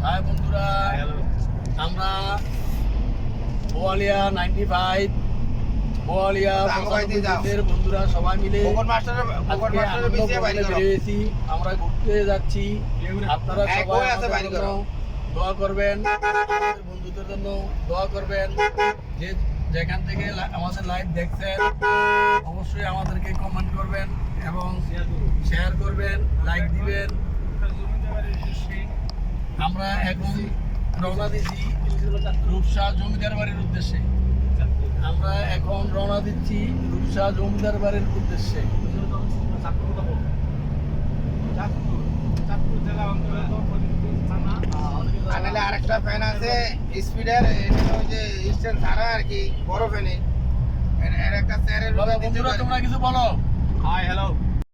High বন্ধুরা, আমরা বোয়ালিয়া 95 বোয়ালিয়া বন্ধুরা সবাই মিলে বেরিয়েছি। আমরা ঘুরতে যাচ্ছি। আপনারা সবাই আমাদের জন্য দোয়া করবেন, আমাদের বন্ধুদের জন্য দোয়া করবেন। যে যেখান থেকে আমাদের লাইভ দেখছেন অবশ্যই আমাদেরকে কমেন্ট করবেন এবং শেয়ার করবেন, লাইক দিবেন। আমরা এখন রওনা দিচ্ছি রূপসা জমিদার বাড়ির উদ্দেশ্যে। আমরা এখন রওনা দিচ্ছি রূপসা জমিদার বাড়ির উদ্দেশ্যে। আরেকটা ফ্যান আছে স্পিডের, যে স্ট্যান্ড ছাড়া আর কি, বড় ফ্যানে এর একটা চেয়ারের। বন্ধুরা তোমরা কিছু বলো। Hi hello.